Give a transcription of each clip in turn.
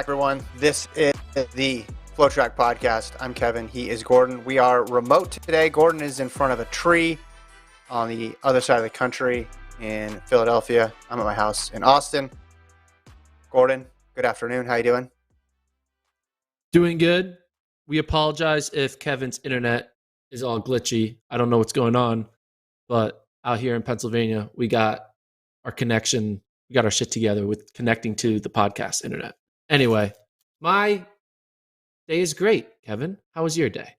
everyone. This is the FloTrack podcast. I'm Kevin. He is Gordon. We are remote today. Gordon is in front of a tree on the other side of the country in Philadelphia. I'm at my house in Austin. Gordon, good afternoon. How you doing? Doing good. We apologize if Kevin's internet is all glitchy. I don't know what's going on, but out here in Pennsylvania, we got our connection. We got our shit together with connecting to the podcast internet. Anyway, my day is great, Kevin. How was your day?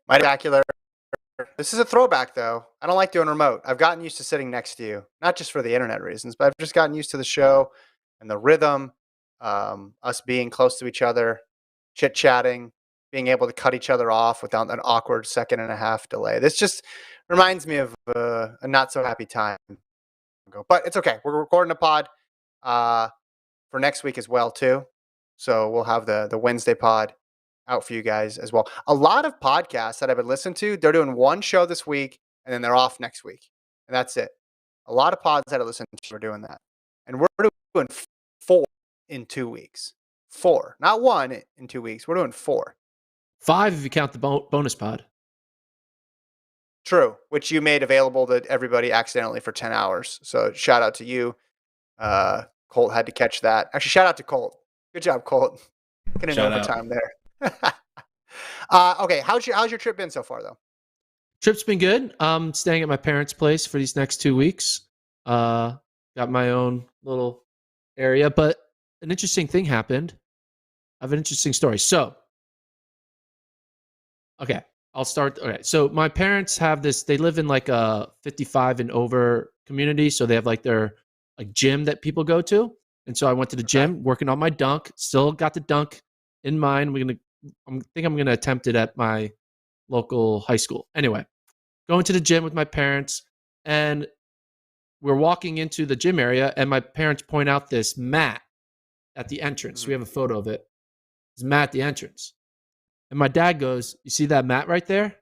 My spectacular. This is a throwback, though. I don't like doing remote. I've gotten used to sitting next to you, not just for the internet reasons, but I've just gotten used to the show and the rhythm, us being close to each other, chit-chatting, being able to cut each other off without an awkward second and a half delay. This just reminds me of a not-so-happy time ago. But it's okay. We're recording a pod for next week as well, too. So we'll have the Wednesday pod out for you guys as well. A lot of podcasts that I've been listening to, they're doing one show this week and then they're off next week. And that's it. A lot of pods that I listen to are doing that. And we're doing 4 in 2 weeks. 4. Not 1 in 2 weeks. We're doing 4. 5 if you count the bonus pod. True, which you made available to everybody accidentally for 10 hours. So shout out to you. Colt had to catch that. Actually, shout out to Colt. Good job, Colt. Getting overtime there. Okay, how's your trip been so far, though? Trip's been good. Staying at my parents' place for these next 2 weeks. Got my own little area, but an interesting thing happened. I have an interesting story. So, okay, I'll start. Okay, so my parents have this. They live in like a 55 and over community, so they have like their gym that people go to. And so I went to the gym, working on my dunk. Still got the dunk in mind. I'm gonna attempt it at my local high school. Anyway, going to the gym with my parents, and we're walking into the gym area, and my parents point out this mat at the entrance. Mm-hmm. We have a photo of it. It's mat at the entrance. And my dad goes, "You see that mat right there?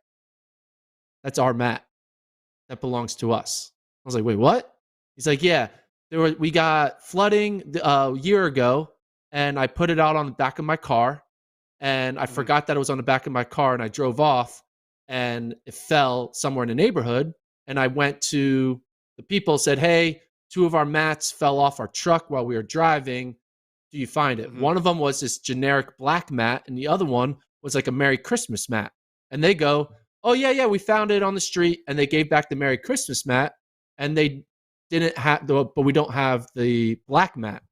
That's our mat. That belongs to us." I was like, "Wait, what?" He's like, "Yeah, we got flooding a year ago, and I put it out on the back of my car. And I forgot that it was on the back of my car, and I drove off, and it fell somewhere in the neighborhood. And I went to the people, said, 'Hey, 2 of our mats fell off our truck while we were driving. Do you find it?'" Mm-hmm. One of them was this generic black mat, and the other one was like a Merry Christmas mat. And they go, "Oh, yeah, we found it on the street." And they gave back the Merry Christmas mat, and they didn't have but we don't have the black mat.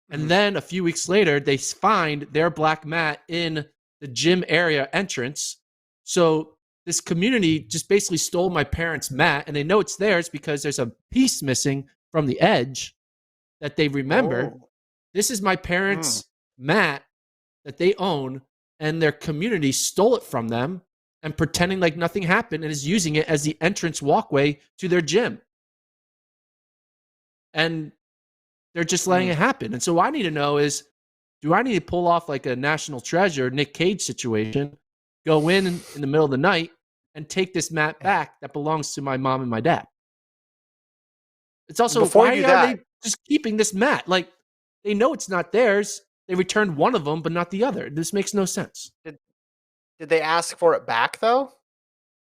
And then a few weeks later, they find their black mat in the gym area entrance. So this community just basically stole my parents' mat, and they know it's theirs because there's a piece missing from the edge that they remember. Oh. This is my parents' mat that they own, and their community stole it from them and pretending like nothing happened and is using it as the entrance walkway to their gym. And they're just letting it happen. And so what I need to know is, do I need to pull off like a National Treasure, Nick Cage situation, go in the middle of the night and take this mat back that belongs to my mom and my dad? It's also, why are they just keeping this mat? Like, they know it's not theirs. They returned one of them, but not the other. This makes no sense. Did they ask for it back, though?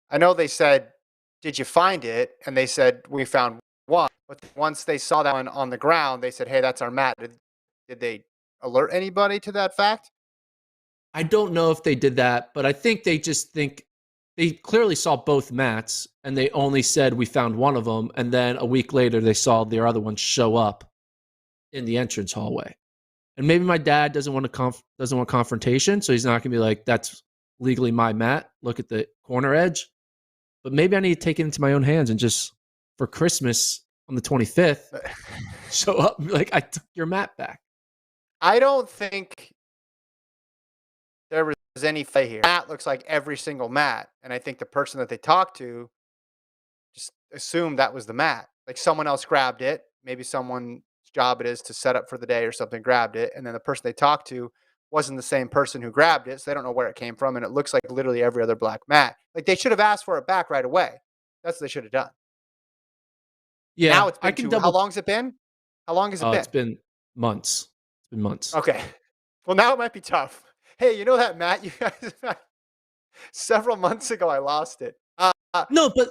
I know they said, "Did you find it?" And they said, "We found one." But once they saw that one on the ground, they said, "Hey, that's our mat." Did they alert anybody to that fact? I don't know if they did that, but I think they just think they clearly saw both mats, and they only said, "We found one of them." And then a week later, they saw their other one show up in the entrance hallway. And maybe my dad doesn't want confrontation, so he's not going to be like, "That's legally my mat. Look at the corner edge." But maybe I need to take it into my own hands and just, for Christmas on the 25th, show up and be like, "I took your mat back." I don't think there was any play here. Mat looks like every single mat, and I think the person that they talked to just assumed that was the mat. Like someone else grabbed it. Maybe someone's job it is to set up for the day or something grabbed it, and then the person they talked to wasn't the same person who grabbed it, so they don't know where it came from, and it looks like literally every other black mat. Like they should have asked for it back right away. That's what they should have done. Yeah, now it's been how long has it been? How long has it been? It's been months. It's been months. Okay. Well, now it might be tough. Hey, you know that mat you guys several months ago I lost it. No, but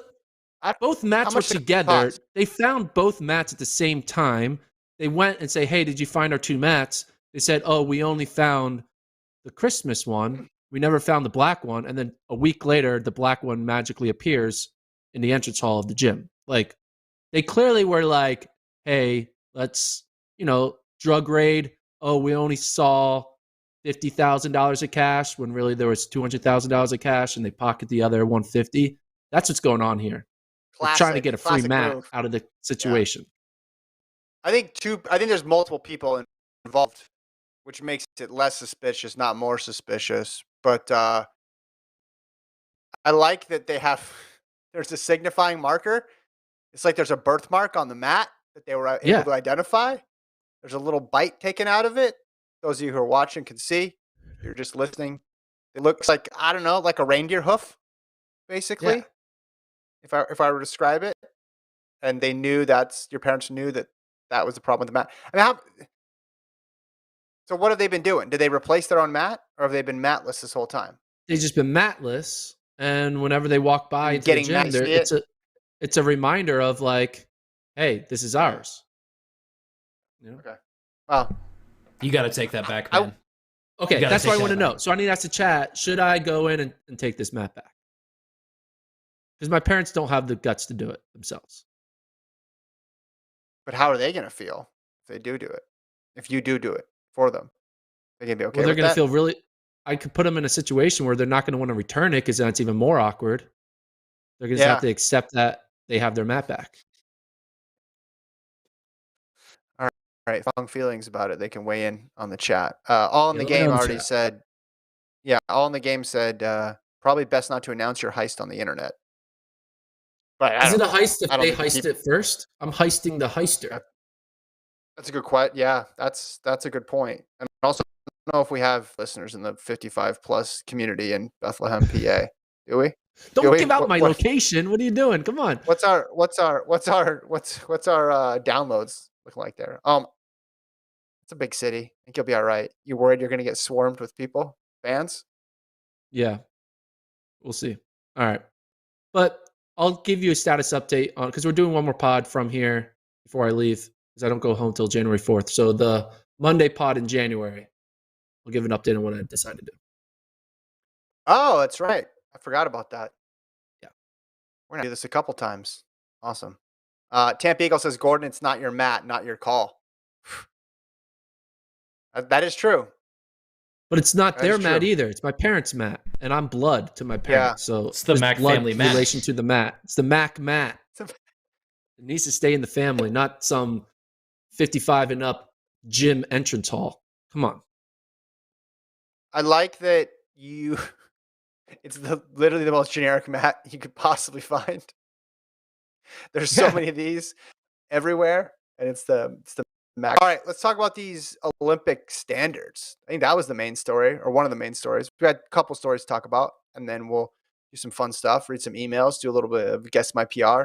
I both how mats were much did it together. cost? They found both mats at the same time. They went and say, "Hey, did you find our 2 mats?" They said, "Oh, we only found the Christmas one. We never found the black one." And then a week later, the black one magically appears in the entrance hall of the gym. Like, they clearly were like, "Hey, let's, drug raid. Oh, we only saw $50,000 of cash when really there was $200,000 of cash, and they pocket the other 150." That's what's going on here. They're trying to get a free Classic mat move. out of the Yeah. situation. I think there's multiple people involved, which makes it less suspicious, not more suspicious. But I like that they have there's a signifying marker. It's like there's a birthmark on the mat that they were able Yeah, to identify. There's a little bite taken out of it. Those of you who are watching can see. You're just listening. It looks like, I don't know, like a reindeer hoof, yeah. basically. If I were to describe it, and they knew that's your parents knew that that was the problem with the mat. I mean, so what have they been doing? Did they replace their own mat, or have they been matless this whole time They've just been matless, and whenever they walk by and into the getting mad gym, to there see it? it's a reminder of like, hey, this is Yeah. ours. You know? Okay. Well, You got to take that back, I man. Okay, gotta that's what I take want to that know. back. So I need to ask the chat: should I go in and take this mat back? Because my parents don't have the guts to do it themselves. but how are they going to feel if they do it? If you do it for them, they gonna be okay Well, they're with going to that? feel really. I could put them in a situation where they're not going to want to return it because then it's even more awkward. They're going to have Yeah. to accept that they have their mat back. All right. Strong feelings about it. They can weigh in on the chat. All in Yeah, the let me know game in the already chat. said. Yeah. All in the game said. Probably best not to announce your heist on the internet. But I Is it don't a know. heist I if don't they think the heist people. it first? I'm heisting the heister. That's a good question. Yeah, that's a good point. And also, I don't know if we have listeners in the 55 plus community in Bethlehem, PA. Do we? Do Don't we? give out my location. What are you doing? Come on. What's our downloads looking like there? It's a big city. I think you'll be all right. You worried you're going to get swarmed with people, fans? Yeah, we'll see. All right. But I'll give you a status update on because we're doing one more pod from here before I leave because I don't go home till January 4th. So the Monday pod in January, I'll give an update on what I decided to do. Oh, that's right. I forgot about that. Yeah. We're gonna do this a couple times. Awesome. Tampa Eagle says, Gordon, it's not your mat, not your call. That is true. But it's not That is their mat true. either. It's my parents' mat, and I'm blood to my Yeah. parents. So It's the there's Mac blood family mat. relation to the mat. It's the Mac mat. It needs to stay in the family, not some 55 and up gym entrance hall. Come on. I like that you. It's literally the most generic mat you could possibly find. There's so Yeah. many of these everywhere, and it's the Mac. All right, let's talk about these Olympic standards. I think that was the main story, or one of the main stories. We had a couple stories to talk about, and then we'll do some fun stuff, read some emails, do a little bit of guess my PR,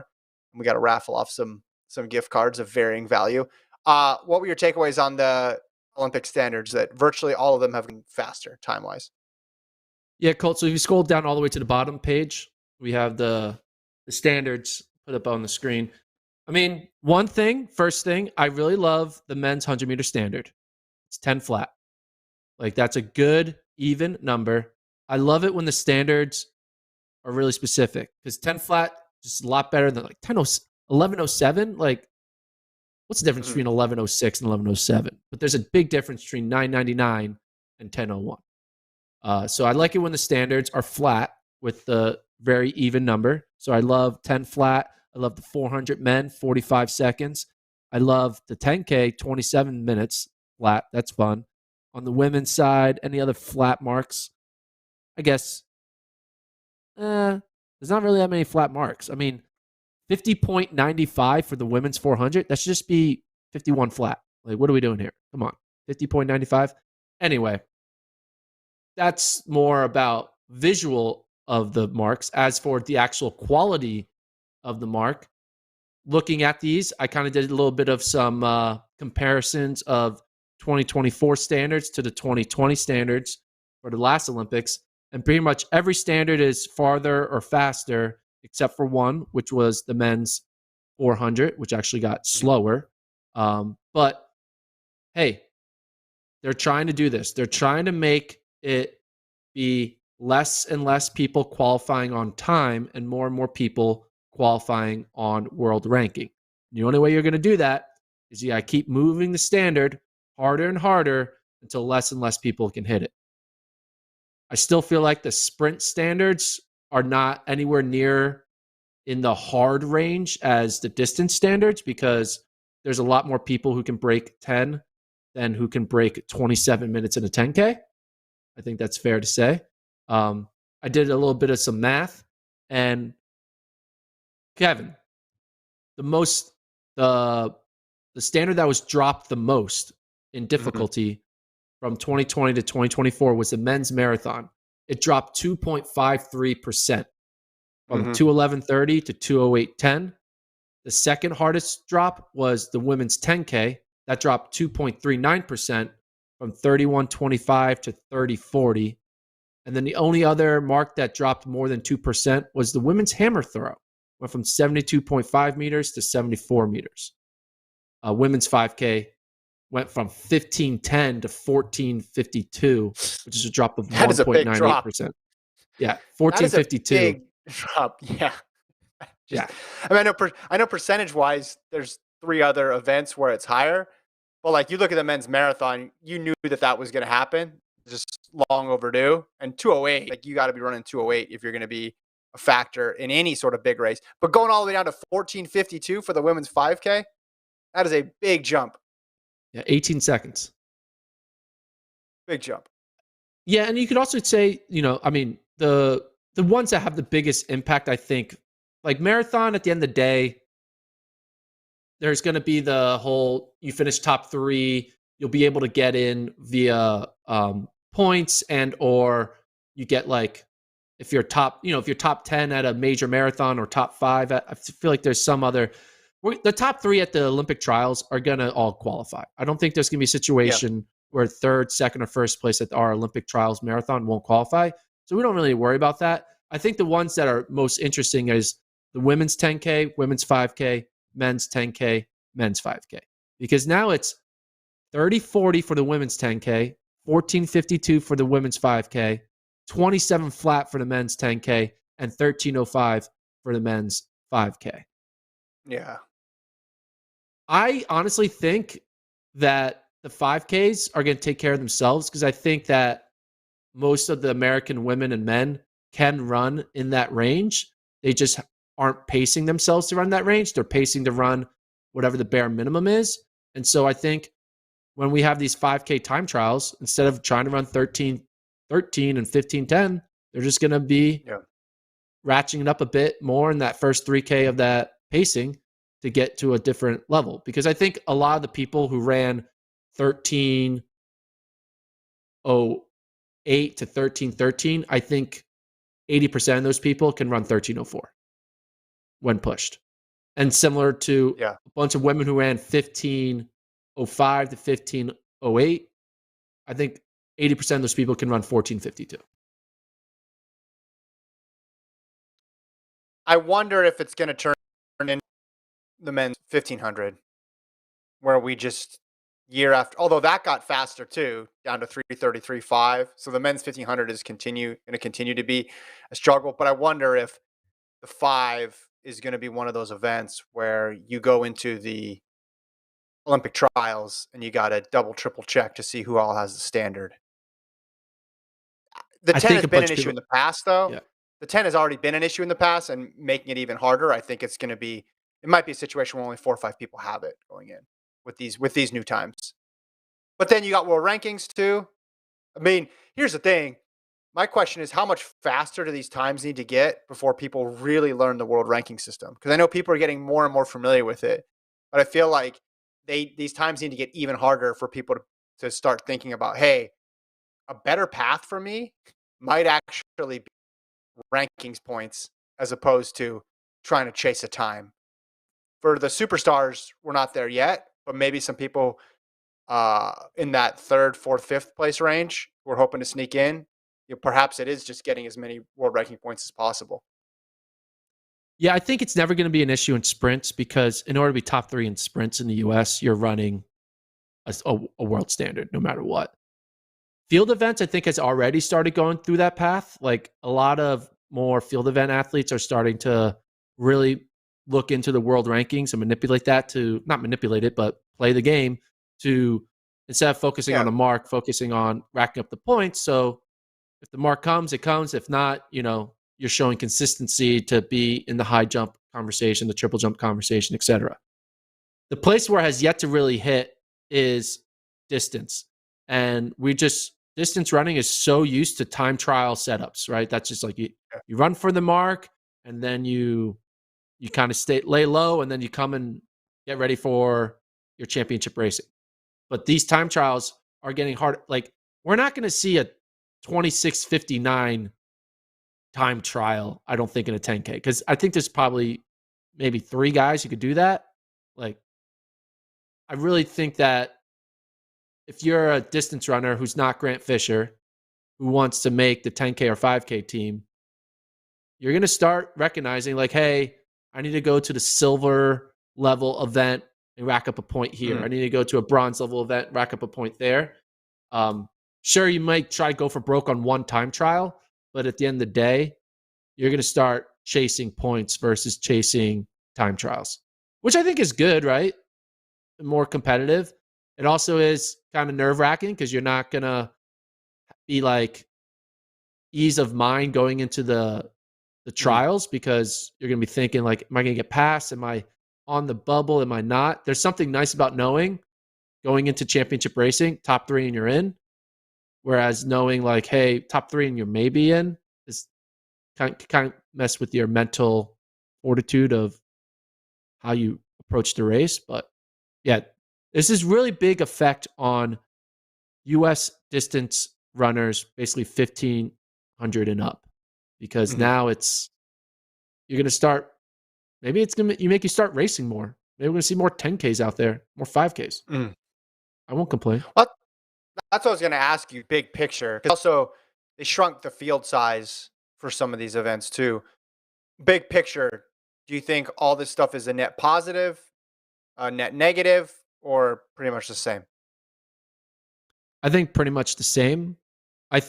and we got to raffle off some gift cards of varying value. What were your takeaways on the Olympic standards? That virtually all of them have been faster time wise. Yeah, Colt. So if you scroll down all the way to the bottom page, we have the standards put up on the screen. I mean, first thing, I really love the men's 100-meter standard. It's 10 flat. Like, that's a good, even number. I love it when the standards are really specific because 10 flat just a lot better than like 1107. Like, what's the difference between 1106 and 1107? But there's a big difference between 999 and 1001. So I like it when the standards are flat with the very even number. So I love 10 flat. I love the 400 men, 45 seconds. I love the 10K, 27 minutes flat. That's fun. On the women's side, any other flat marks? I guess there's not really that many flat marks. I mean, 50.95 for the women's 400. That should just be 51 flat. Like, what are we doing here? Come on. 50.95. Anyway, that's more about visual of the marks. As for the actual quality of the mark, looking at these, I kind of did a little bit of some comparisons of 2024 standards to the 2020 standards for the last Olympics. And pretty much every standard is farther or faster, except for one, which was the men's 400, which actually got slower. But hey, they're trying to do this. They're trying to make it be less and less people qualifying on time and more people qualifying on world ranking. The only way you're going to do that is you got to keep moving the standard harder and harder until less and less people can hit it. I still feel like the sprint standards are not anywhere near in the hard range as the distance standards because there's a lot more people who can break 10 than who can break 27 minutes in a 10K. I think that's fair to say. I did a little bit of some math, and Kevin, the standard that was dropped the most in difficulty from 2020 to 2024 was the men's marathon. It dropped 2.53% from 2:11:30 to 2:08:10. The second hardest drop was the women's 10K. That dropped 2.39% from 31:25 to 30:40. And then the only other mark that dropped more than 2% was the women's hammer throw. Went from 72.5 meters to 74 meters. Women's 5K went from 15:10 to 14:52, which is a drop of 1.98%. Yeah, 14:52. Big drop. Yeah. Yeah. I mean, I know percentage wise, there's 3 other events where it's higher, but like you look at the men's marathon, you knew that was going to happen, just long overdue. And 2:08, like you got to be running 2:08 if you're going to be a factor in any sort of big race. But going all the way down to 14:52 for the women's 5K, that is a big jump. Yeah, 18 seconds. Big jump. Yeah, and you could also say, I mean, the ones that have the biggest impact, I think, like marathon at the end of the day, there's going to be the whole, you finish top 3, you'll be able to get in via points and or you get like, if you're top 10 at a major marathon or top 5, I feel like there's some other, the top 3 at the Olympic trials are going to all qualify. I don't think there's going to be a situation where third, second, or first place at our Olympic trials marathon won't qualify. So we don't really worry about that. I think the ones that are most interesting is the women's 10K, women's 5K, men's 10K, men's 5K. Because now it's 30:40 for the women's 10K, 14:52 for the women's 5K, 27 flat for the men's 10K, and 13:05 for the men's 5K. Yeah. I honestly think that the 5Ks are going to take care of themselves because I think that most of the American women and men can run in that range. They just aren't pacing themselves to run that range. They're pacing to run whatever the bare minimum is. And so I think when we have these 5K time trials, instead of trying to run 13:13 and 15:10, they're just going to be ratcheting it up a bit more in that first 3K of that pacing to get to a different level. Because I think a lot of the people who ran 13:08 to 13:13, I think 80% of those people can run 13:04 when pushed. And similar to a bunch of women who ran 15:05 to 15:08, I think 80% of those people can run 14:52. I wonder if it's going to turn in the men's 1500, where we just year after, although that got faster too, down to 3:33.5. So the men's 1500 is going to continue to be a struggle. But I wonder if the 5 is going to be one of those events where you go into the Olympic trials and you got to double, triple check to see who all has the standard. The 10 has been an issue in the past, though. Yeah. The 10 has already been an issue in the past, and making it even harder, I think it might be a situation where only 4 or 5 people have it going in with these new times. But then you got world rankings too. I mean, here's the thing. My question is, how much faster do these times need to get before people really learn the world ranking system? Because I know people are getting more and more familiar with it, but I feel like these times need to get even harder for people to start thinking about, hey, a better path for me might actually be rankings points as opposed to trying to chase a time. For the superstars, we're not there yet, but maybe some people in that third, fourth, fifth place range, we're hoping to sneak in. Perhaps it is just getting as many world ranking points as possible. Yeah, I think it's never going to be an issue in sprints because in order to be top 3 in sprints in the US, you're running a world standard no matter what. Field events, I think, has already started going through that path. Like a lot of more field event athletes are starting to really look into the world rankings and manipulate that to not manipulate it, but play the game to instead of focusing on a mark, focusing on racking up the points. So if the mark comes, it comes. If not, you're showing consistency to be in the high jump conversation, the triple jump conversation, etc. The place where it has yet to really hit is distance. And distance running is so used to time trial setups, right? That's just like you run for the mark and then you kind of lay low and then you come and get ready for your championship racing. But these time trials are getting hard. Like we're not going to see a 26:59 time trial, I don't think, in a 10K. Because I think there's probably maybe 3 guys who could do that. Like, I really think that if you're a distance runner who's not Grant Fisher, who wants to make the 10K or 5K team, you're going to start recognizing, like, hey, I need to go to the silver level event and rack up a point here. I need to go to a bronze level event, rack up a point there. Sure, you might try to go for broke on one time trial, but at the end of the day, you're going to start chasing points versus chasing time trials, which I think is good, right? More competitive. It also is kind of nerve-wracking because you're not going to be like ease of mind going into the trials because you're going to be thinking like, am I going to get past? Am I on the bubble? Am I not? There's something nice about knowing going into championship racing, top 3 and you're in. Whereas knowing like, hey, top 3 and you're maybe in is kind of mess with your mental fortitude of how you approach the race. But yeah, this is really big effect on U.S. distance runners, basically 1,500 and up, because now you're going to start. Maybe it's going to make you start racing more. Maybe we're going to see more 10Ks out there, more 5Ks. I won't complain. Well, that's what I was going to ask you, big picture. Also, they shrunk the field size for some of these events too. Big picture, do you think all this stuff is a net positive, a net negative, or pretty much the same? I think pretty much the same. I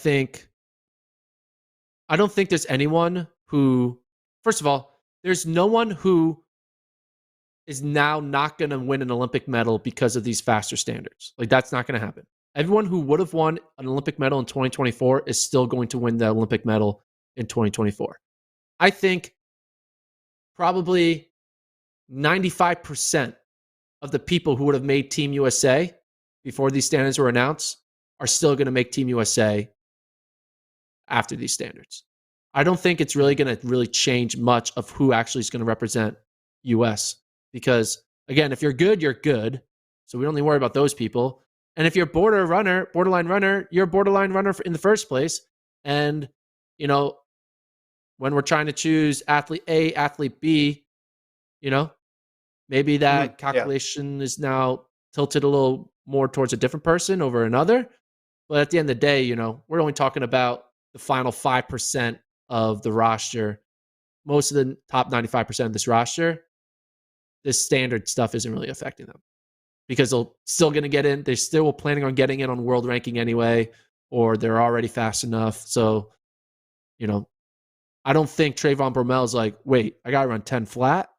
don't think there's anyone who, first of all, there's no one who is now not going to win an Olympic medal because of these faster standards. Like that's not going to happen. Everyone who would have won an Olympic medal in 2024 is still going to win the Olympic medal in 2024. I think probably 95% of the people who would have made Team USA before these standards were announced are still going to make Team USA after these standards. I don't think it's really going to really change much of who actually is going to represent US because, again, if you're good, you're good. So we don't need to worry about those people. And if you're a borderline runner, you're a borderline runner in the first place. And, when we're trying to choose athlete A, athlete B, maybe that calculation is now tilted a little more towards a different person over another. But at the end of the day, we're only talking about the final 5% of the roster. Most of the top 95% of this roster, this standard stuff isn't really affecting them because they're still going to get in. They're still planning on getting in on world ranking anyway, or they're already fast enough. So, I don't think Trayvon Bromel's like, wait, I got to run 10 flat.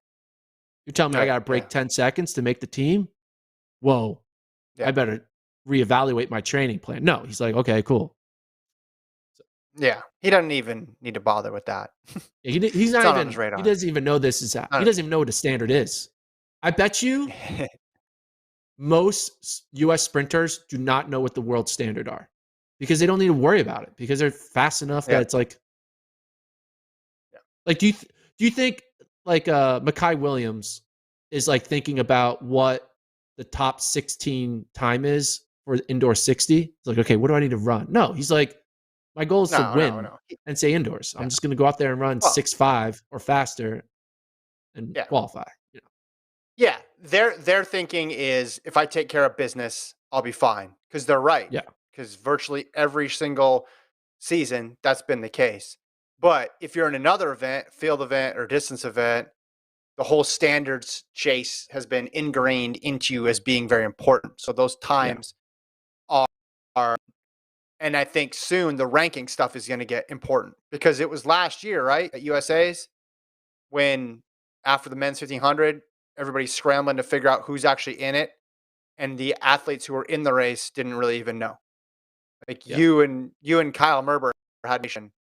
You're telling me I got to break 10 seconds to make the team? Whoa, I better reevaluate my training plan. No, he's like, okay, cool. Yeah, he doesn't even need to bother with that. He's not even on his radar. He doesn't even know this is. He doesn't even know what a standard is. I bet you most U.S. sprinters do not know what the world standard are because they don't need to worry about it because they're fast enough that it's like. Like, do you think like Mackay Williams is like thinking about what the top 16 time is for indoor 60? It's like, okay, what do I need to run? No, he's like, my goal is to win and say indoors. I'm just going to go out there and run 6.5 or faster and qualify. Yeah, their thinking is if I take care of business, I'll be fine. Because they're right. Yeah. Because virtually every single season, that's been the case. But if you're in another event, field event or distance event, the whole standards chase has been ingrained into you as being very important. So those times are, and I think soon the ranking stuff is going to get important, because it was last year, right, at USA's, when after the men's 1500, everybody's scrambling to figure out who's actually in it. And the athletes who were in the race didn't really even know. Like Yeah. you and Kyle Merber had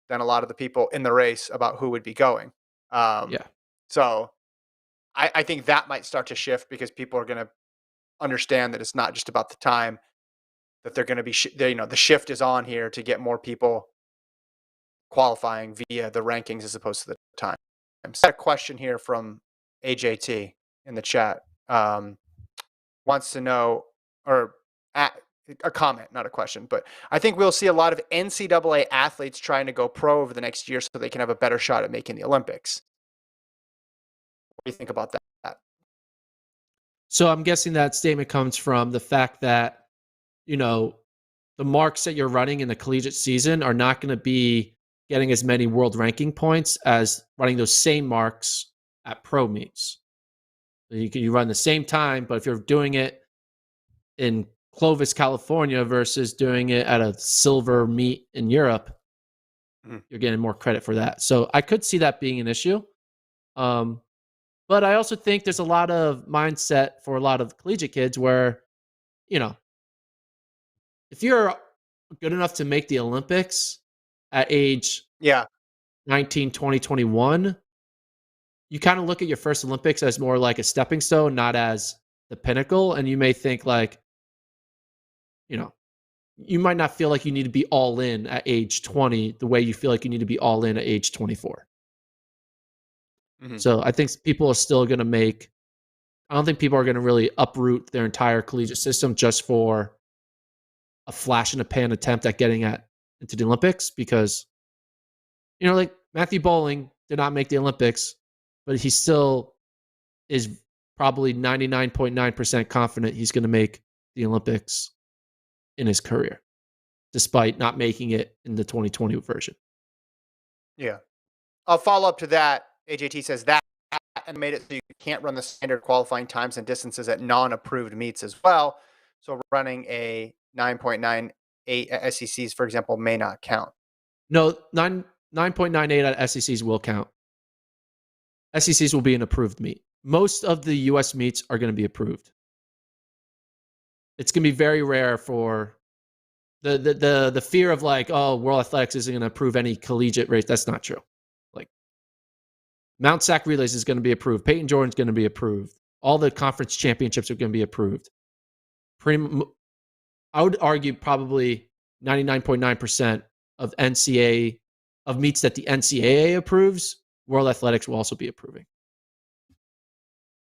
than a lot of the people in the race about who would be going. Yeah. So I think that might start to shift, because people are going to understand that it's not just about the time, that they're going to be, the shift is on here to get more people qualifying via the rankings as opposed to the time. So a question here from AJT in the chat. Wants to know, or a comment, not a question, but I think we'll see a lot of NCAA athletes trying to go pro over the next year so they can have a better shot at making the Olympics. What do you think about that? So I'm guessing that statement comes from the fact that, the marks that you're running in the collegiate season are not going to be getting as many world ranking points as running those same marks at pro meets. So you run the same time, but if you're doing it in Clovis, California versus doing it at a silver meet in Europe, you're getting more credit for that. So I could see that being an issue. But I also think there's a lot of mindset for a lot of collegiate kids where, if you're good enough to make the Olympics at age 19, 20, 21, you kind of look at your first Olympics as more like a stepping stone, not as the pinnacle. And you may think like, you might not feel like you need to be all in at age 20 the way you feel like you need to be all in at age 24. So I think people are still going to I don't think people are going to really uproot their entire collegiate system just for a flash in the pan attempt at getting into the Olympics, because, like Matthew Bowling did not make the Olympics, but he still is probably 99.9% confident he's going to make the Olympics in his career, despite not making it in the 2020 version. Yeah. I'll follow up to that. AJT says that and made it so you can't run the standard qualifying times and distances at non-approved meets as well. So running a 9.98 at SECs, for example, may not count. No, 9.98 at SECs will count. SECs will be an approved meet. Most of the US meets are going to be approved. It's going to be very rare for the fear of like, oh, World Athletics isn't going to approve any collegiate race. That's not true. Like Mount Sac Relays is going to be approved. Peyton Jordan's going to be approved. All the conference championships are going to be approved. I would argue probably 99.9% of meets that the NCAA approves, World Athletics will also be approving.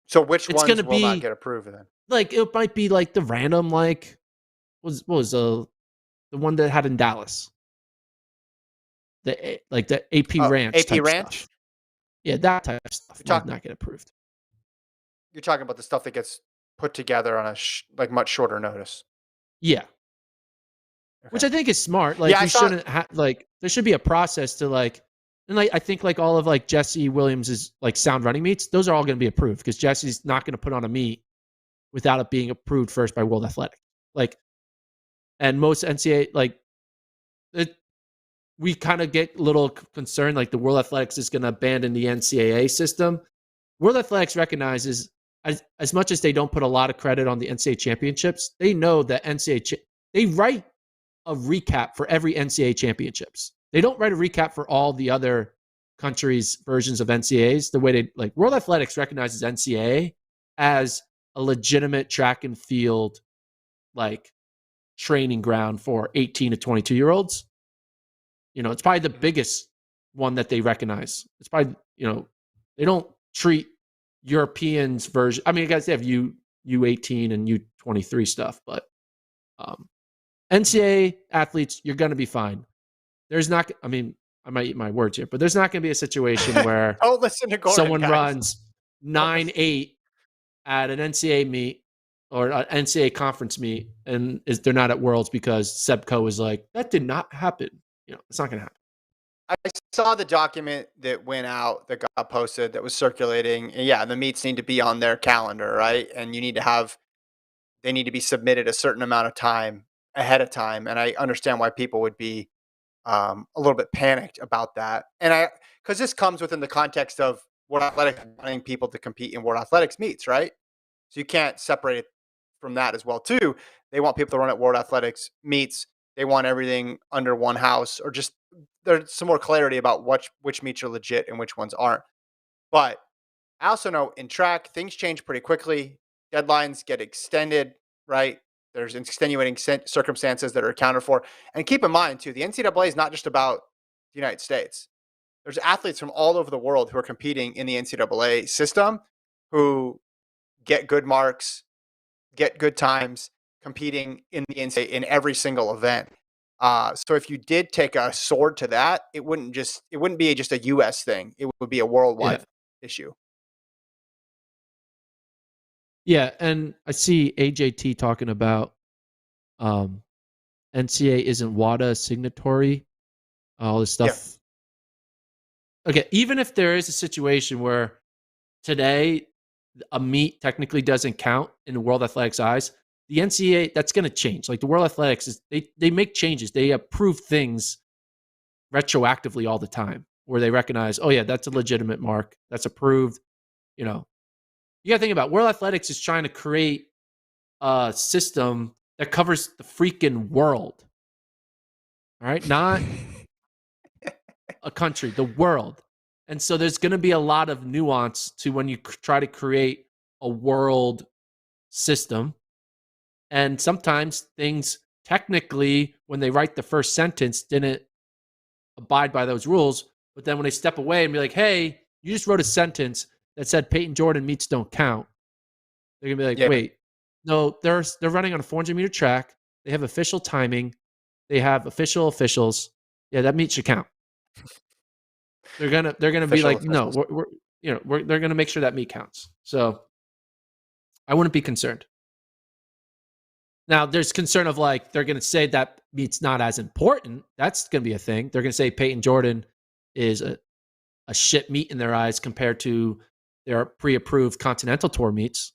So which ones will not get approved then? Like it might be like the random, like what was the one that had in Dallas, the AP Ranch, AP type Ranch, stuff. Yeah, that type of stuff might not get approved. You're talking about the stuff that gets put together on a much shorter notice. Yeah. Okay. Which I think is smart. Like we shouldn't there should be a process to and I think like all of like Jesse Williams' like sound running meets, those are all going to be approved because Jesse's not going to put on a meet without it being approved first by World Athletics. And most NCAA, we kind of get a little concerned, like the World Athletics is going to abandon the NCAA system. World Athletics recognizes, as much as they don't put a lot of credit on the NCAA championships, they know that they write a recap for every NCAA championships. They don't write a recap for all the other countries' versions of NCAAs. The way World Athletics recognizes NCAA as a legitimate track and field, training ground for 18 to 22-year-olds. It's probably the biggest one that they recognize. It's probably, they don't treat Europeans version. I mean, guys, they have U18 and U23 stuff, but NCAA athletes, you're going to be fine. There's not, I mean, I might eat my words here, but there's not going to be a situation where don't listen to Gordon, someone runs 9.8 at an NCAA meet. or an NCAA conference meet, and they're not at Worlds because Sebco is like, that did not happen. It's not going to happen. I saw the document that went out that got posted that was circulating. And yeah, the meets need to be on their calendar, right? And they need to be submitted a certain amount of time ahead of time. And I understand why people would be a little bit panicked about that. And because this comes within the context of World Athletics wanting people to compete in World Athletics meets, right? So you can't separate it from that as well, too. They want people to run at World Athletics meets. They want everything under one house, or just there's some more clarity about which meets are legit and which ones aren't. But I also know in track, things change pretty quickly. Deadlines get extended, right? There's extenuating circumstances that are accounted for. And keep in mind, too, the NCAA is not just about the United States. There's athletes from all over the world who are competing in the NCAA system who get good marks, get good times competing in the NCAA in every single event. So if you did take a sword to that, it wouldn't be just a U.S. thing. It would be a worldwide issue. Yeah, and I see AJT talking about NCAA isn't WADA signatory, all this stuff. Yeah. Okay, even if there is a situation where today a meet technically doesn't count in the World Athletics eyes, the NCAA, that's going to change. Like the World Athletics, they make changes. They approve things retroactively all the time where they recognize, oh yeah, that's a legitimate mark. That's approved. You got to think about World Athletics is trying to create a system that covers the freaking world. All right? Not a country, the world. And so there's going to be a lot of nuance to when you try to create a world system. And sometimes things technically, when they write the first sentence, didn't abide by those rules. But then when they step away and be like, hey, you just wrote a sentence that said Peyton Jordan meets don't count. They're going to be like, wait, no, they're running on a 400-meter track. They have official timing. They have officials. Yeah, that meet should count. They're gonna be like, no, they're gonna make sure that meet counts. So I wouldn't be concerned. Now there's concern of like they're gonna say that meet's not as important. That's gonna be a thing. They're gonna say Peyton Jordan is a shit meet in their eyes compared to their pre-approved Continental Tour meets.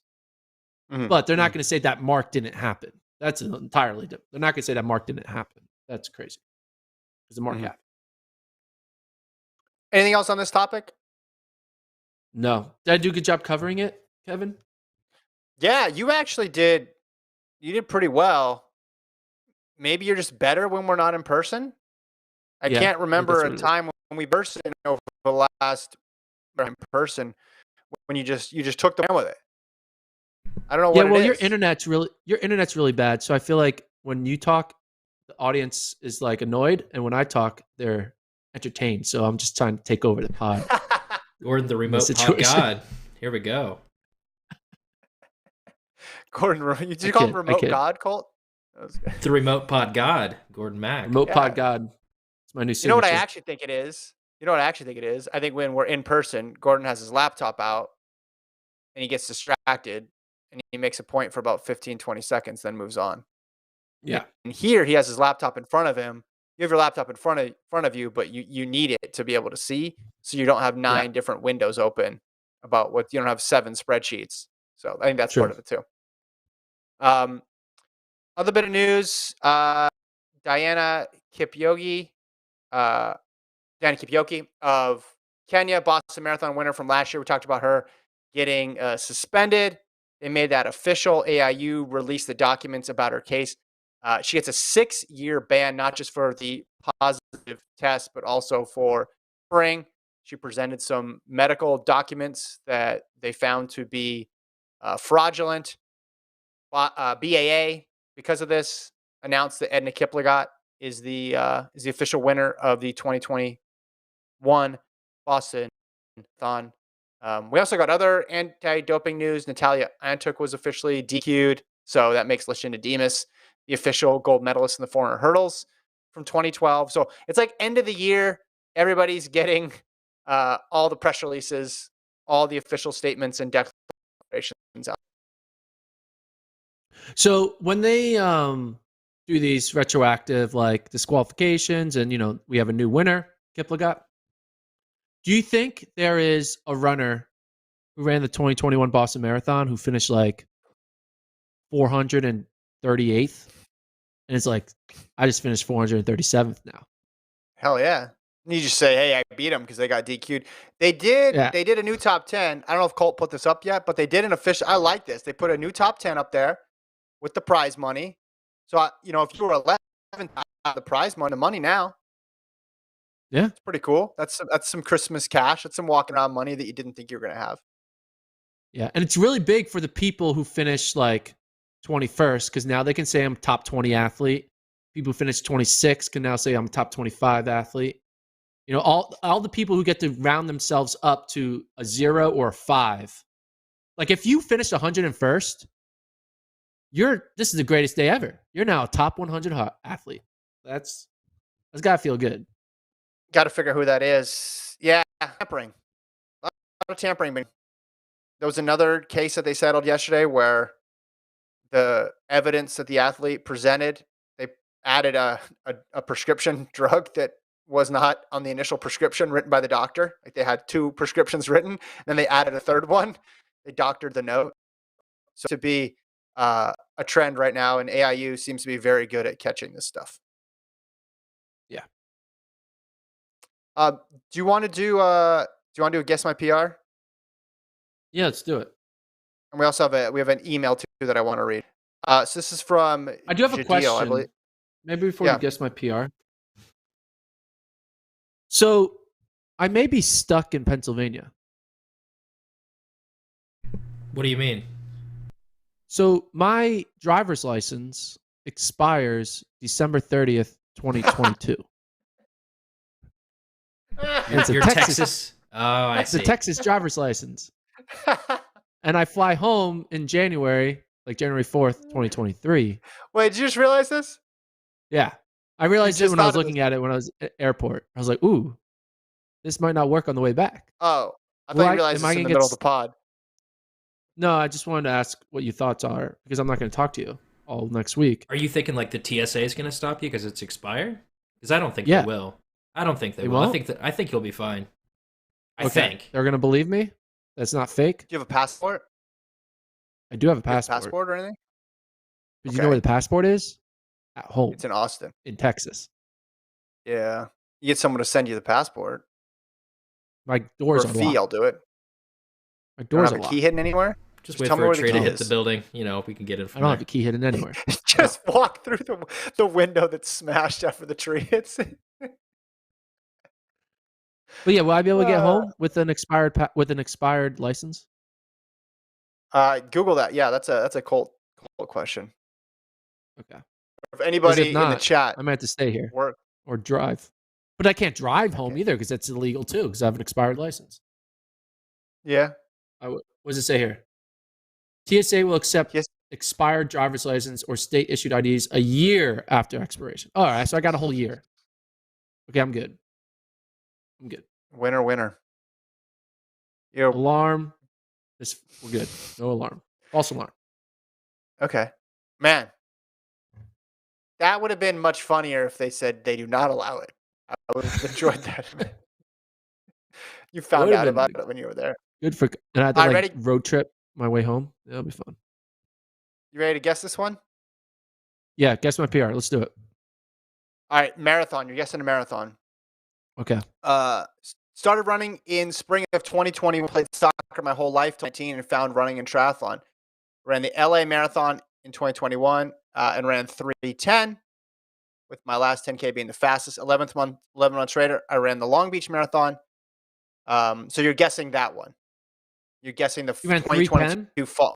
Mm-hmm. But they're not gonna say that mark didn't happen. That's entirely different. They're not gonna say that mark didn't happen. That's crazy. Because the mark happened. Anything else on this topic? No. Did I do a good job covering it, Kevin? Yeah, you actually did. You did pretty well. Maybe you're just better when we're not in person. I can't remember a time when we burst in over the last in person when you just took the run with it. I don't know what it is. Your internet's really bad. So I feel like when you talk, the audience is like annoyed, and when I talk, they're entertained. So I'm just trying to take over the pod. Gordon, the remote pod god. Here we go. Gordon, did you call him remote god, Colt? The remote pod god, Gordon Mack. Remote pod god. It's my new signature. You know what I actually think it is? I think when we're in person, Gordon has his laptop out and he gets distracted and he makes a point for about 15, 20 seconds, then moves on. Yeah. And here he has his laptop in front of him. You have your laptop in front of you, but you need it to be able to see. So you don't have 9 different windows open about you don't have 7 spreadsheets. So I think that's part of it too. Other bit of news, Diana Kipyokei of Kenya, Boston Marathon winner from last year. We talked about her getting suspended. They made that official. AIU released the documents about her case. She gets a 6-year ban, not just for the positive test, but also for tampering. She presented some medical documents that they found to be fraudulent. BAA, because of this, announced that Edna Kiplagat is the official winner of the 2021 Boston Marathon. We also got other anti-doping news. Natalia Antuk was officially DQ'd, so that makes Lishinda Demas the official gold medalist in the 400 hurdles from 2012. So it's like end of the year, everybody's getting all the press releases, all the official statements and declarations out. So when they do these retroactive like disqualifications, and we have a new winner, Kipyokei. Do you think there is a runner who ran the 2021 Boston Marathon who finished like 438th, and it's like, I just finished 437th now? Hell yeah. You just say, hey, I beat them because they got DQ'd. They did. Yeah. They did a new top 10. I don't know if Colt put this up yet, but they did an official. I like this. They put a new top 10 up there with the prize money. So, if you were 11th, the prize money, the money now. Yeah. It's pretty cool. That's some Christmas cash. That's some walking around money that you didn't think you were going to have. Yeah. And it's really big for the people who finish like 21st, because now they can say I'm top 20 athlete. People who finish 26 can now say I'm top 25 athlete. All the people who get to round themselves up to a 0 or a 5. Like if you finished 101st, this is the greatest day ever. You're now a top 100 athlete. That's got to feel good. Got to figure who that is. Yeah, tampering. A lot of tampering. There was another case that they settled yesterday where the evidence that the athlete presented, they added a prescription drug that was not on the initial prescription written by the doctor. Like they had 2 prescriptions written, and then they added a third one. They doctored the note. So to be a trend right now, and AIU seems to be very good at catching this stuff. Yeah. Do you want to do a guess my PR? Yeah, let's do it. And we also have an email too that I want to read. So this is from I do have a Jadil, question. I believe. Maybe before you guess my PR. So I may be stuck in Pennsylvania. What do you mean? So my driver's license expires December 30th, 2022. It's a Texas. Oh, I see. It's a Texas driver's license. And I fly home in January, like January 4th, 2023. Wait, did you just realize this? Yeah. I realized it when I was looking at it when I was at airport. I was like, ooh, this might not work on the way back. Oh, I thought you realized this in the middle of the pod. No, I just wanted to ask what your thoughts are, because I'm not going to talk to you all next week. Are you thinking like the TSA is going to stop you because it's expired? Because I don't think they will. I don't think they will. Won't? I think you'll be fine. I Okay. think They're going to believe me? That's not fake? Do you have a passport? I do have a passport. Passport or anything? But you know where the passport is? At home. It's in Austin. In Texas. Yeah. You get someone to send you the passport. My doors For are a fee, locked. I'll do it. My doors don't are have a locked. key hidden anywhere? Just wait for a tree to hit the building. We can get it from I don't have a key hidden anywhere. Just walk through the window that's smashed after the tree hits it. But yeah, will I be able to get home with an expired license? Google that. Yeah, that's a Colt question. Okay. If anybody if not, in the chat, I might have to stay here work or drive. But I can't drive home either, because that's illegal too, because I have an expired license. Yeah. What does it say here? TSA will accept expired driver's license or state issued IDs a year after expiration. All right, so I got a whole year. Okay, I'm good. Winner. Alarm. We're good. No alarm. False alarm. Okay. Man. That would have been much funnier if they said they do not allow it. I would have enjoyed that. You found out about it when you were there. Good for, and I had to road trip my way home. That'll be fun. You ready to guess this one? Yeah, guess my PR. Let's do it. All right, marathon. You're guessing a marathon. Okay. Started running in spring of 2020. Played soccer my whole life, 19, and found running and triathlon. Ran the LA Marathon in 2021 and ran 3:10, with my last 10K being the fastest. 11 months later, I ran the Long Beach Marathon. So you're guessing that one. You're guessing the 2022 fall.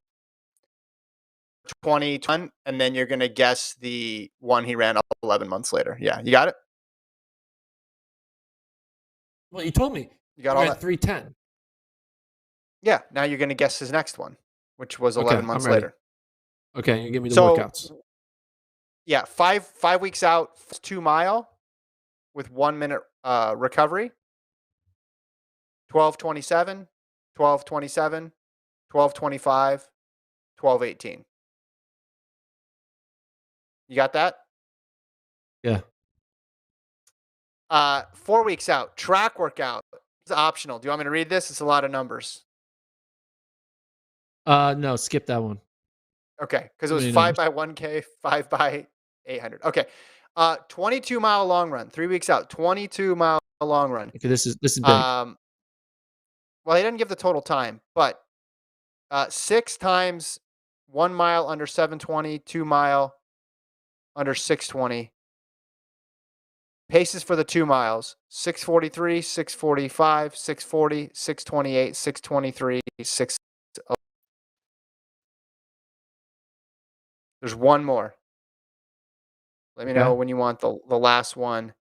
2020, and then you're going to guess the one he ran 11 months later. Yeah, you got it? Well, you told me. You got all that? 3:10. Yeah, now you're going to guess his next one, which was 11 months later. Okay, you give me the workouts. Yeah, 5 weeks out, 2 mile with 1 minute recovery. 12:27, 12:27, 12:25, 12:18. You got that? Yeah. 4 weeks out, track workout. It's optional. Do you want me to read this? It's a lot of numbers. No, skip that one. Okay, because it Too was many 5 numbers. by 1K, 5 by 800. Okay. 22-mile long run, 3 weeks out, 22-mile long run. Okay, this is big. Well, he didn't give the total time, but 6 times 1 mile under 720, 2 mile under 620. Paces for the 2 miles: 6:43, 6:45, 6:40, 6:28, 6:23, 6. There's one more. Let me know when you want the last one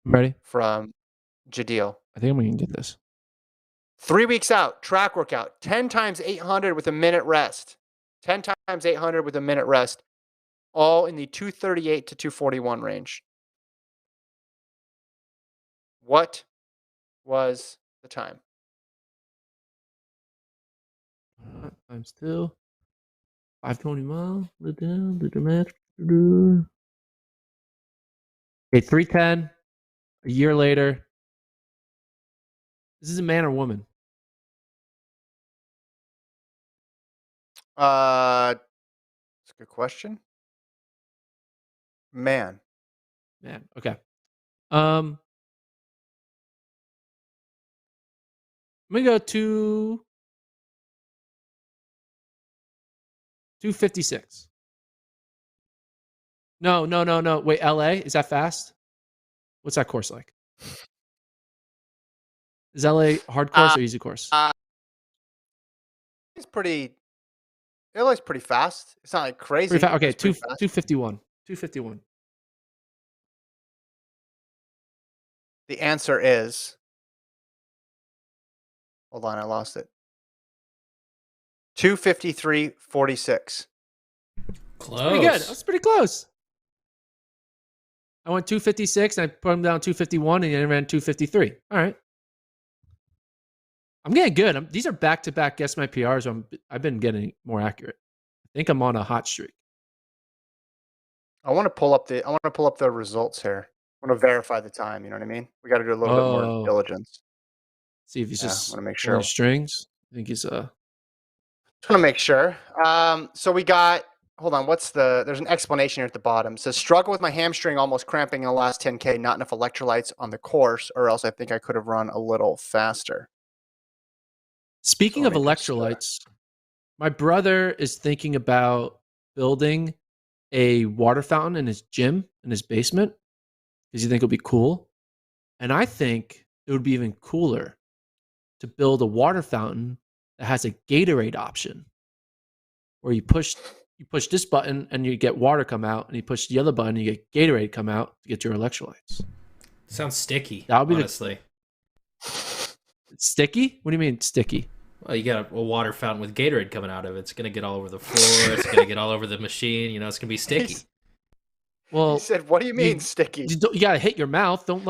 I'm ready. from Jadil. I think we can get this. 3 weeks out, track workout, 10 times 800 with a minute rest. 10 times 800 with a minute rest, all in the 238 to 241 range. What was the time? Times 2. 520 miles. Do the math. Okay, 310. A year later. This is a man or woman? That's a good question. Man. Okay. I'm gonna go 256. No. Wait, LA? Is that fast? What's that course like? Is LA hard course or easy course? It's pretty. LA's pretty fast. It's not like crazy. Pretty fast. but Okay, it's pretty fast. 251. 251. The answer is. Hold on, I lost it. 2:53:46. Close. Pretty good. That's pretty close. I went 256 and I put him down 251 and then ran 253. All right. I'm getting good. These are back-to-back Guess My PRs. I've been getting more accurate. I think I'm on a hot streak. I want to pull up the results here. I want to verify the time. You know what I mean? We got to do a little bit more diligence. See if he's just want to make pulling sure. strings. I think he's Just want to make sure. So we got. Hold on. There's an explanation here at the bottom. It says, struggle with my hamstring almost cramping in the last 10K. Not enough electrolytes on the course, or else I think I could have run a little faster. Speaking of electrolytes, my brother is thinking about building a water fountain in his gym, in his basement, because you think it'll be cool. And I think it would be even cooler to build a water fountain that has a Gatorade option, where you push this button and you get water come out, and you push the other button and you get Gatorade come out to get your electrolytes. Sounds sticky. That would be honestly. Sticky? What do you mean sticky? Well, you got a water fountain with Gatorade coming out of it. It's gonna get all over the floor. It's gonna get all over the machine. You know, it's gonna be sticky. Well, he said, "What do you mean sticky?" You gotta hit your mouth. Don't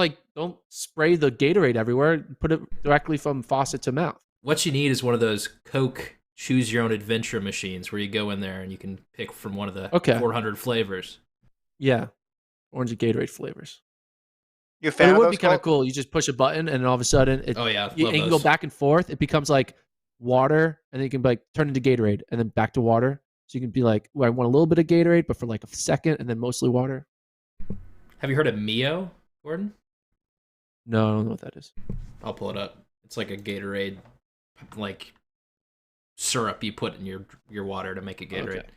spray the Gatorade everywhere. Put it directly from faucet to mouth. What you need is one of those Coke choose your own adventure machines where you go in there and you can pick from one of the 400 flavors. Yeah, orange and Gatorade flavors. You a fan it of would those, be kind of Cole? cool. You just push a button and all of a sudden, you can go back and forth. It becomes like water, and then you can like turn into Gatorade, and then back to water. So you can be like, I want a little bit of Gatorade, but for like a second, and then mostly water. Have you heard of Mio, Gordon? No, I don't know what that is. I'll pull it up. It's like a Gatorade, like syrup you put in your water to make a Gatorade. Okay.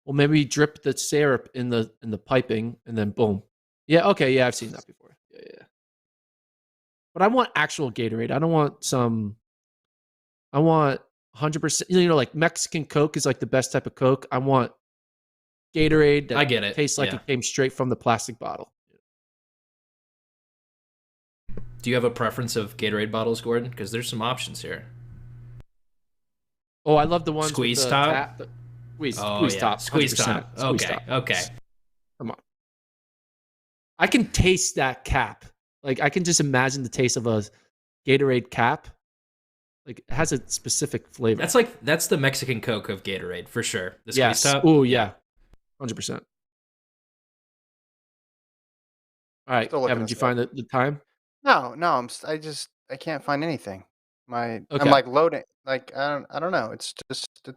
Well, maybe drip the syrup in the piping, and then boom. Yeah. Okay. Yeah, I've seen that before. Yeah. But I want actual Gatorade. I don't want some. I want 100%. You know, like Mexican Coke is like the best type of Coke. I want Gatorade that I get it. Tastes like it came straight from the plastic bottle. Do you have a preference of Gatorade bottles, Gordon? Because there's some options here. Oh, I love the ones squeeze with the top. Squeeze yeah. top. Squeeze top. Okay. Okay. Come on. I can taste that cap. Like I can just imagine the taste of a Gatorade cap. Like it has a specific flavor. That's the Mexican Coke of Gatorade for sure. The squeeze top. Oh yeah, 100%. All right, Still Kevin, did you find the time? No, I can't find anything. I'm Okay. like loading. Like I don't know. It's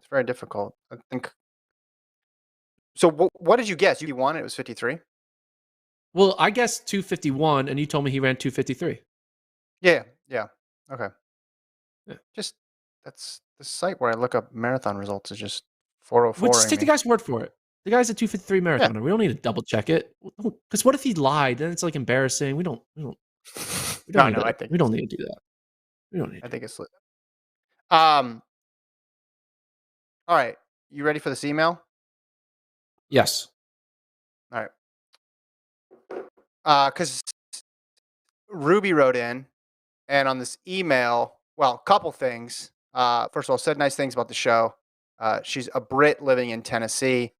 very difficult. I think. So what did you guess? You won. It was 53. Well, I guessed 251, and you told me he ran 253. Yeah. Okay. Yeah. Just that's the site where I look up marathon results is just 404. Just take the guy's word for it. The guy's a 253 marathoner. Yeah. We don't need to double check it. Because what if he lied? Then it's like embarrassing. We don't need to do that. We don't need to do that. I think it's all right. You ready for this email? Yes. All right. Because Ruby wrote in, and on this email, well, a couple things. First of all, said nice things about the show. She's a Brit living in Tennessee.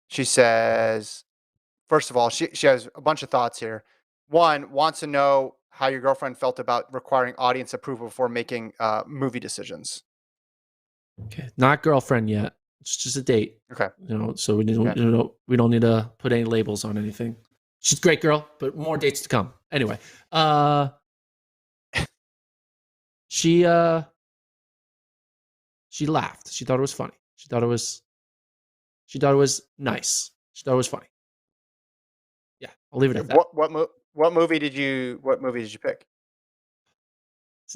She says, first of all, she has a bunch of thoughts here. One, wants to know how your girlfriend felt about requiring audience approval before making movie decisions. Okay, not girlfriend yet. It's just a date. Okay. So we don't need to put any labels on anything. She's a great girl, but more dates to come. Anyway, she laughed. She thought it was funny. She thought it was nice. She thought it was funny. Yeah, I'll leave it at that. What movie did you pick?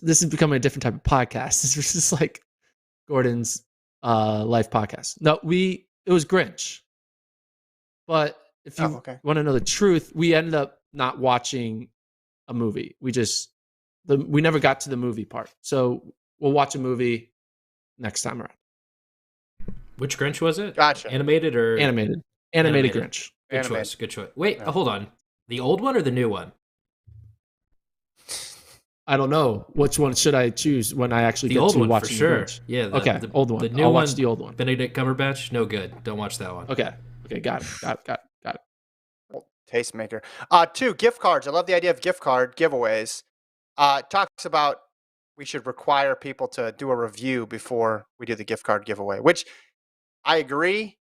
This is becoming a different type of podcast. This was just like Gordon's life podcast. No, it was Grinch. But if you want to know the truth, we ended up not watching a movie. We never got to the movie part. So we'll watch a movie next time around. Which Grinch was it? Gotcha. Animated or animated Grinch. Good choice. Good choice. Wait, hold on. The old one or the new one? I don't know. Which one should I choose when I actually get to watch for sure. Grinch? Yeah. The old one. The new I'll one, watch the old one. Benedict Cumberbatch. No good. Don't watch that one. Okay. Got it. Well, tastemaker. 2 gift cards. I love the idea of gift card giveaways. Talks about we should require people to do a review before we do the gift card giveaway, which I agree.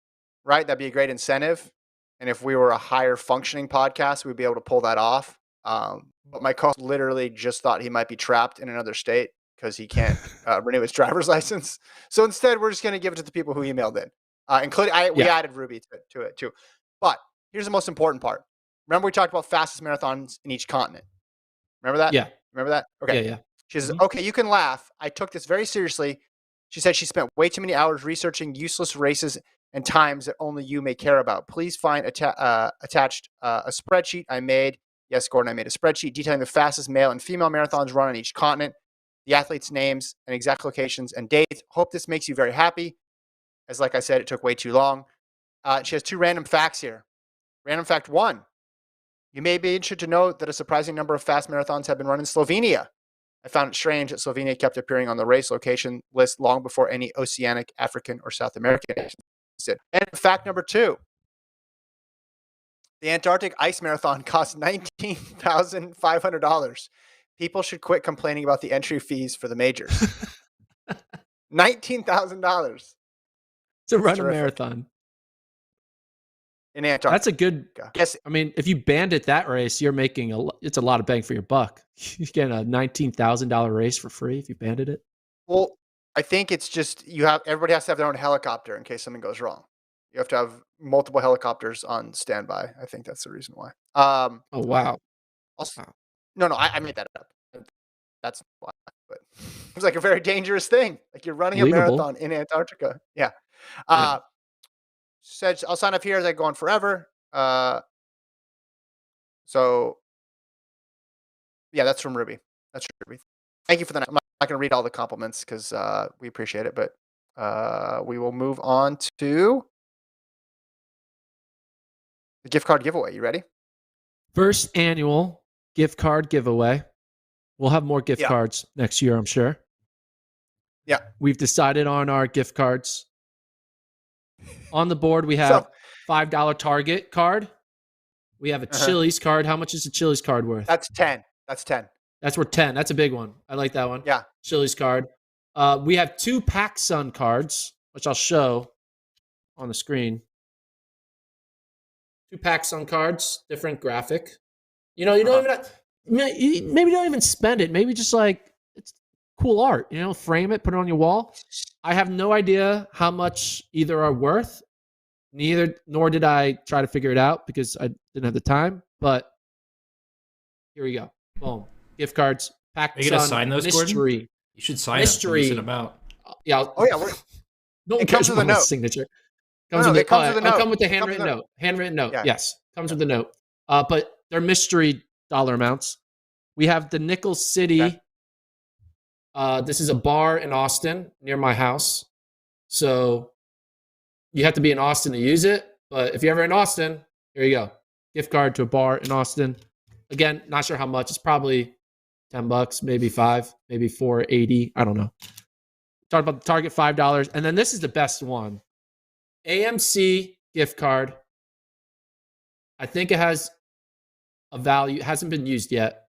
Right, that'd be a great incentive. And if we were a higher functioning podcast, we'd be able to pull that off. But my co-host literally just thought he might be trapped in another state because he can't renew his driver's license. So instead, we're just going to give it to the people who emailed in, including we added Ruby to it too. But here's the most important part. Remember we talked about fastest marathons in each continent. Remember that? Yeah. Remember that? Okay. Yeah. She says, okay, you can laugh. I took this very seriously. She said she spent way too many hours researching useless races and times that only you may care about. Please find attached a spreadsheet I made. Yes, Gordon, I made a spreadsheet detailing the fastest male and female marathons run on each continent, the athletes' names and exact locations and dates. Hope this makes you very happy. As like I said, it took way too long. She has 2 random facts here. Random fact 1. You may be interested to know that a surprising number of fast marathons have been run in Slovenia. I found it strange that Slovenia kept appearing on the race location list long before any Oceanic, African, or South American nations did. And fact number 2. The Antarctic Ice Marathon cost $19,500. People should quit complaining about the entry fees for the majors. $19,000 to run a marathon in Antarctica. That's a good. Yes, I mean, if you bandit that race, you're making it's a lot of bang for your buck. You get a $19,000 race for free if you bandit it. Well, I think it's just everybody has to have their own helicopter in case something goes wrong. You have to have multiple helicopters on standby. I think that's the reason why. Oh wow. No, I made that up. That's why. But it was like a very dangerous thing. Like you're running a marathon in Antarctica. Yeah. Said I'll sign up here as I go on forever. So yeah, that's from Ruby. That's Ruby. Thank you for that. I'm not going to read all the compliments because we appreciate it, but we will move on to the gift card giveaway. You ready? First annual gift card giveaway. We'll have more gift cards next year, I'm sure. Yeah. We've decided on our gift cards. On the board, we have $5 Target card. We have a Chili's card. How much is a Chili's card worth? That's 10. That's 10. That's worth 10. That's a big one. I like that one. Yeah. Chili's card. We have 2 PacSun cards, which I'll show on the screen. 2 packs on cards, different graphic. You don't even maybe don't even spend it. Maybe just like it's cool art. Frame it, put it on your wall. I have no idea how much either are worth. Nor did I try to figure it out because I didn't have the time. But here we go. Boom. Gift cards. Are you gonna sign those, mystery. Gordon? You should sign mystery. Them. About. Yeah. It comes with a note. Signature. It comes with a note. I'll come with the handwritten note. Handwritten note. Yeah. Yes. Comes with a note. But they're mystery dollar amounts. We have the Nickel City. Okay. This is a bar in Austin near my house. So you have to be in Austin to use it. But if you're ever in Austin, here you go. Gift card to a bar in Austin. Again, not sure how much. It's probably $10, maybe $5, maybe $4.80. I don't know. Talk about the Target $5. And then this is the best one. AMC gift card. I think it has a value. It hasn't been used yet.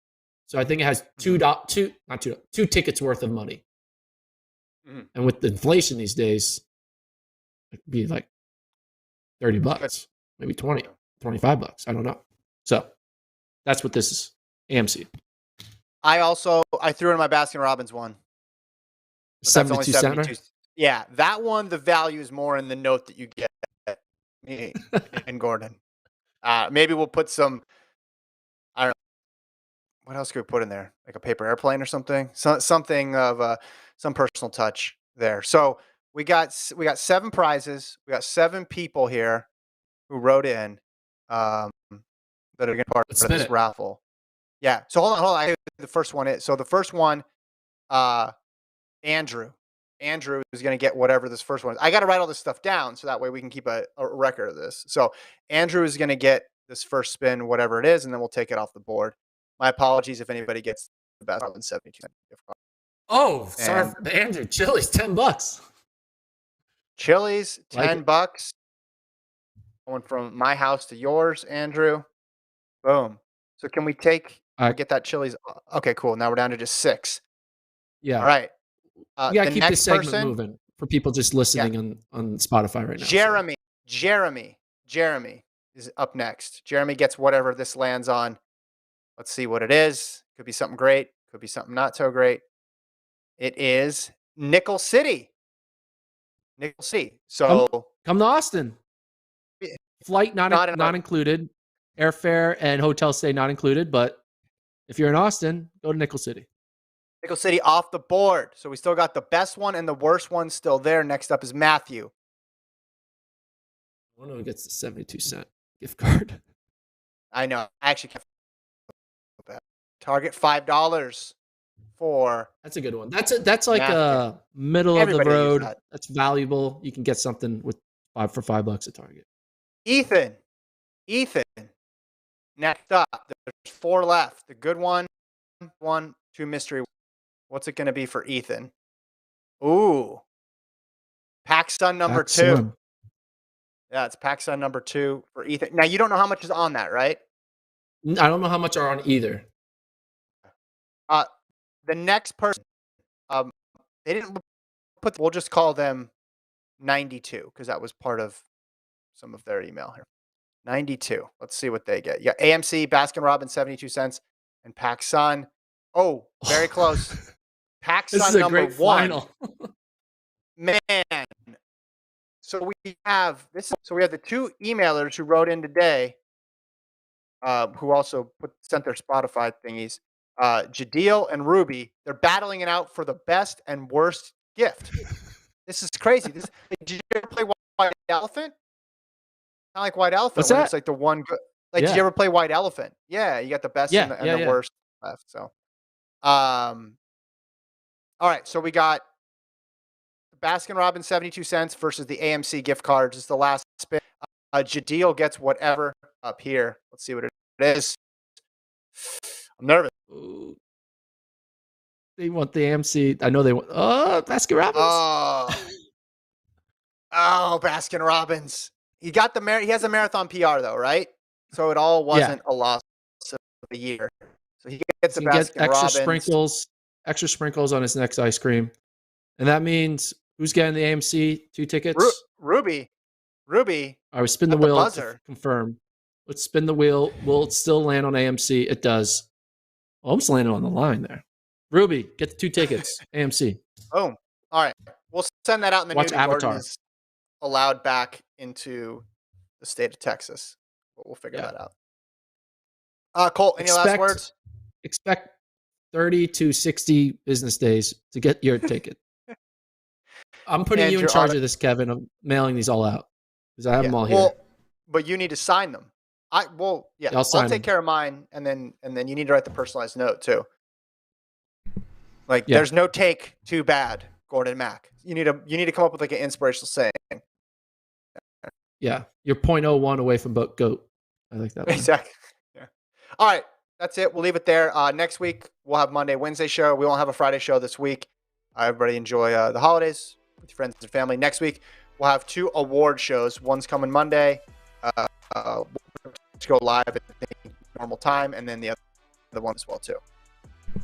So I think it has two tickets worth of money. Mm-hmm. And with the inflation these days, it could be like $30, maybe 20, $25. I don't know. So that's what this is. AMC. I threw in my Baskin Robbins one. 72 center? Yeah, that one, the value is more in the note that you get in Gordon. Maybe we'll put some, I don't know, what else could we put in there? Like a paper airplane or something? Something of some personal touch there. So we got 7 prizes. We got 7 people here who wrote in that are going to be part of this raffle. Yeah. So hold on. I know the first one is. So the first one, Andrew is going to get whatever this first one is. I got to write all this stuff down so that way we can keep a record of this. So Andrew is going to get this first spin, whatever it is, and then we'll take it off the board. My apologies if anybody gets the best 72 gift card. Oh, sorry, Andrew. Chili's $10. Chili's $10. Going from my house to yours, Andrew. Boom. So can we get that Chili's? Okay, cool. Now we're down to just 6. Yeah. All right. You gotta keep this segment moving for people just listening on Spotify right now. Jeremy is up next. Jeremy gets whatever this lands on. Let's see what it is. Could be something great. Could be something not so great. It is Nickel City. Nickel City. So come to Austin. Flight not included. Airfare and hotel stay not included. But if you're in Austin, go to Nickel City. Nickel City off the board. So we still got the best one and the worst one still there. Next up is Matthew. I wonder who gets the 72-cent gift card. I know. I actually can't. Target $5 for. That's a good one. That's like a middle of the road. That's valuable. You can get something for $5 at Target. Ethan. Next up, there's 4 left. The good one, 2 mystery. What's it going to be for Ethan? Ooh. PacSun number 2. Yeah, it's PacSun number 2 for Ethan. Now, you don't know how much is on that, right? I don't know how much are on either. The next person, they didn't we'll just call them 92 because that was part of some of their email here. 92. Let's see what they get. Yeah, AMC, Baskin Robbins, 72 cents, and PacSun. Oh, very close. PacSun number 1. Final. Man. So we have this. So we have the 2 emailers who wrote in today, who also sent their Spotify thingies. Jadil and Ruby. They're battling it out for the best and worst gift. This is crazy. Did you ever play White Elephant? Kind of like White Elephant. What's that? It's like the one good. Did you ever play White Elephant? Yeah, you got the best and the worst left. So, all right. So we got Baskin Robbins 72 cents versus the AMC gift cards. It's the last spin. Jadil gets whatever up here. Let's see what it is. I'm nervous. Ooh. They want the AMC. I know they want. Baskin Robbins. Oh, Baskin Robbins. He got he has a marathon PR though, right? So it all wasn't a loss of the year. So he gets the Baskin Robbins. Extra sprinkles on his next ice cream, and that means who's getting the AMC 2 tickets? Ruby. I would spin the wheel to confirm. Let's spin the wheel. Will it still land on AMC? It does. Almost landed on the line there. Ruby, get the 2 tickets. AMC. Boom. All right. We'll send that out in the Watch new Avatar. Gordon is allowed back into the state of Texas. But we'll figure that out. Colt, any last words? Expect 30 to 60 business days to get your ticket. I'm putting you in charge of this, Kevin. I'm mailing these all out because I have them all here. Well, but you need to sign them. I'll take care of mine, and then you need to write the personalized note too. Like, there's no take too bad, Gordon Mack. You need to come up with like an inspirational saying. Yeah, you're 0.01 away from GOAT. I like that one. Exactly. Yeah. All right, that's it. We'll leave it there. Next week we'll have Monday, Wednesday show. We won't have a Friday show this week. Everybody enjoy the holidays with your friends and family. Next week we'll have 2 award shows. One's coming Monday. We'll go live at the normal time, and then the other one as well too.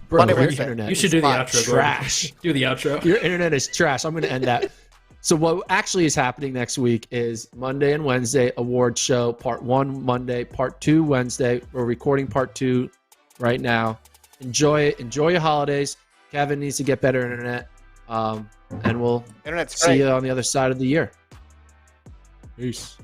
Bro, Monday, Wednesday. You should do the outro. Trash. Do the outro. Your internet is trash. I'm going to end that. So what actually is happening next week is Monday and Wednesday award show. Part 1 Monday, Part 2 Wednesday. We're recording Part 2 right now. Enjoy it. Enjoy your holidays. Kevin needs to get better internet. And we'll see you on the other side of the year. Peace.